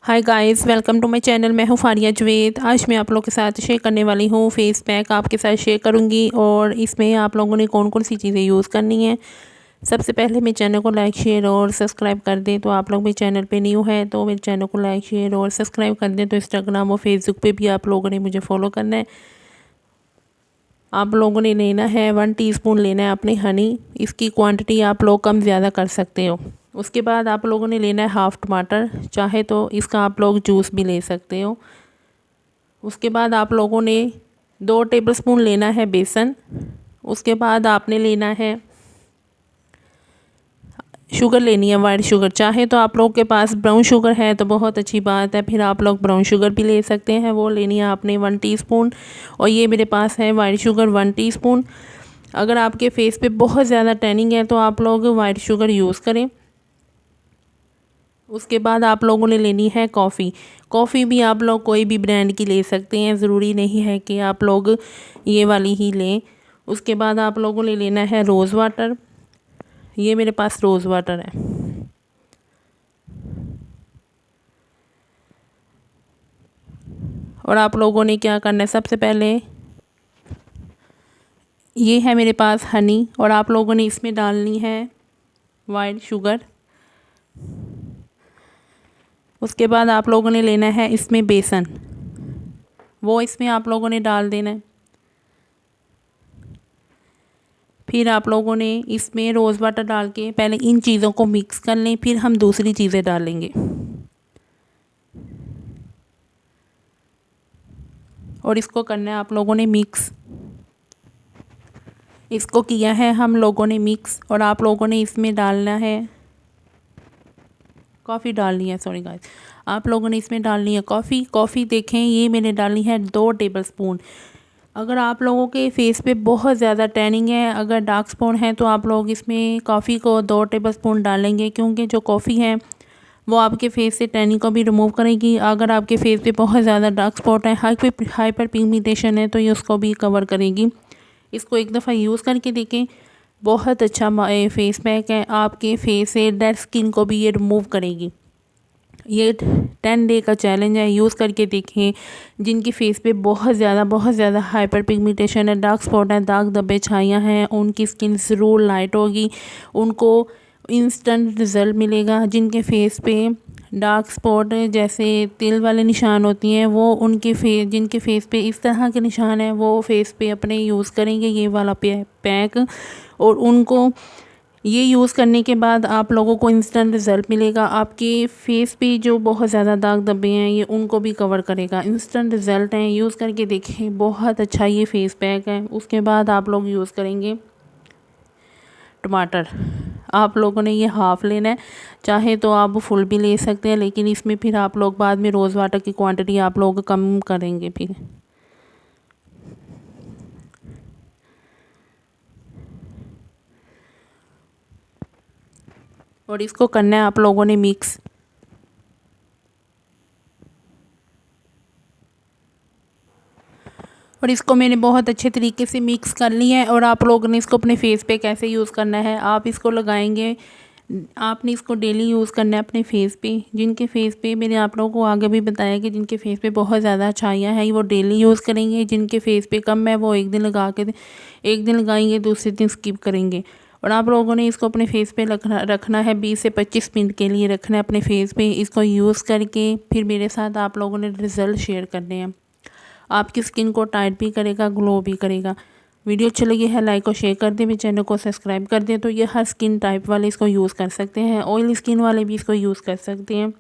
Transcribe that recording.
Hi guys, welcome to my channel. मैं हूँ फारिया जवेद। आज मैं आप लोगों के साथ शेयर करने वाली हूँ फेस पैक आपके साथ शेयर करूँगी और इसमें आप लोगों ने कौन कौन सी चीज़ें यूज़ करनी है। सबसे पहले मेरे चैनल को लाइक शेयर और सब्सक्राइब कर दें। तो आप लोग मेरे चैनल पे न्यू है तो मेरे चैनल को लाइक शेयर और सब्सक्राइब कर दें। तो इंस्टाग्राम और फेसबुक पे भी आप लोगों ने मुझे फॉलो करना है। आप लोगों ने लेना है 1 टीस्पून लेना है अपनी हनी। इसकी क्वांटिटी आप लोग कम ज़्यादा कर सकते हो। उसके बाद आप लोगों ने लेना है हाफ़ टमाटर, चाहे तो इसका आप लोग जूस भी ले सकते हो। उसके बाद आप लोगों ने 2 टेबलस्पून लेना है बेसन। उसके बाद आपने लेना है शुगर लेनी है, वाइट शुगर। चाहे तो आप लोगों के पास ब्राउन शुगर है तो बहुत अच्छी बात है, फिर आप लोग ब्राउन शुगर भी ले सकते हैं। वो लेनी है आपने 1 टीस्पून और ये मेरे पास है वाइट शुगर 1 टीस्पून। अगर आपके फेस पे बहुत ज़्यादा टैनिंग है तो आप लोग वाइट शुगर यूज़ करें। उसके बाद आप लोगों ने लेनी है कॉफ़ी। कॉफ़ी भी आप लोग कोई भी ब्रांड की ले सकते हैं, ज़रूरी नहीं है कि आप लोग ये वाली ही लें। उसके बाद आप लोगों ने लेना है रोज़ वाटर। ये मेरे पास रोज़ वाटर है। और आप लोगों ने क्या करना है, सबसे पहले ये है मेरे पास हनी और आप लोगों ने इसमें डालनी है वाइट शुगर। उसके बाद आप लोगों ने लेना है इसमें बेसन, वो इसमें आप लोगों ने डाल देना है। फिर आप लोगों ने इसमें रोज़ वाटर डाल के पहले इन चीज़ों को मिक्स कर लें, फिर हम दूसरी चीज़ें डालेंगे। और इसको करना है आप लोगों ने मिक्स। इसको किया है हम लोगों ने मिक्स और आप लोगों ने इसमें डालना है कॉफ़ी डालनी है, सॉरी गाइस, आप लोगों ने इसमें डालनी है कॉफ़ी देखें ये मैंने डालनी है 2 टेबलस्पून। अगर आप लोगों के फेस पे बहुत ज़्यादा टैनिंग है, अगर डार्क स्पॉट है तो आप लोग इसमें कॉफ़ी को 2 टेबलस्पून डालेंगे, क्योंकि जो कॉफ़ी है वो आपके फेस से टैनिंग को भी रिमूव करेगी। अगर आपके फेस पे बहुत ज़्यादा डार्क स्पॉट है, हाइपर पिगमेंटेशन है तो ये उसको भी कवर करेगी। इसको एक दफ़ा यूज़ करके देखें, बहुत अच्छा फेस पैक है। आपके फेस से डेड स्किन को भी ये रिमूव करेगी। ये 10 डे का चैलेंज है, यूज़ करके देखें। जिनकी फेस पे बहुत ज़्यादा हाइपर पिगमेंटेशन है, डार्क स्पॉट है, दाग धब्बे छाइयाँ हैं, उनकी स्किन ज़रूर लाइट होगी, उनको इंस्टेंट रिज़ल्ट मिलेगा। जिनके फेस पे डार्क स्पॉट जैसे तिल वाले निशान होती हैं, वो जिनके फेस पे इस तरह के निशान हैं, वो फेस पे अपने यूज़ करेंगे ये वाला पैक। और उनको ये यूज़ करने के बाद आप लोगों को इंस्टेंट रिज़ल्ट मिलेगा। आपके फेस पे जो बहुत ज़्यादा दाग धब्बे हैं ये उनको भी कवर करेगा। इंस्टेंट रिज़ल्ट हैं, यूज़ करके देखें, बहुत अच्छा ये फेस पैक है। उसके बाद आप लोग यूज़ करेंगे टमाटर। आप लोगों ने ये हाफ़ लेना है, चाहे तो आप फुल भी ले सकते हैं, लेकिन इसमें फिर आप लोग बाद में रोज़ वाटर की क्वांटिटी आप लोग कम करेंगे फिर। और इसको करना है आप लोगों ने मिक्स। और इसको मैंने बहुत अच्छे तरीके से मिक्स कर लिया है। और आप लोगों ने इसको अपने फेस पे कैसे यूज़ करना है, आप इसको लगाएंगे, आपने इसको डेली यूज़ करना है अपने फेस पे। जिनके फेस पे मैंने आप लोगों को आगे भी बताया कि जिनके फेस पे बहुत ज़्यादा छाइयाँ हैं वो डेली यूज़ करेंगे। जिनके फेस पे कम है वो एक दिन लगाएंगे, दूसरे दिन स्किप करेंगे। और आप लोगों ने इसको अपने फेस पे रखना है 20 से 25 मिनट के लिए रखना है अपने फेस पे। इसको यूज़ करके फिर मेरे साथ आप लोगों ने रिज़ल्ट शेयर करने हैं। आपकी स्किन को टाइट भी करेगा, ग्लो भी करेगा। वीडियो अच्छी लगी है लाइक और शेयर कर दें, मेरे चैनल को सब्सक्राइब कर दें। तो ये हर स्किन टाइप वाले इसको यूज़ कर सकते हैं, ऑयली स्किन वाले भी इसको यूज़ कर सकते हैं।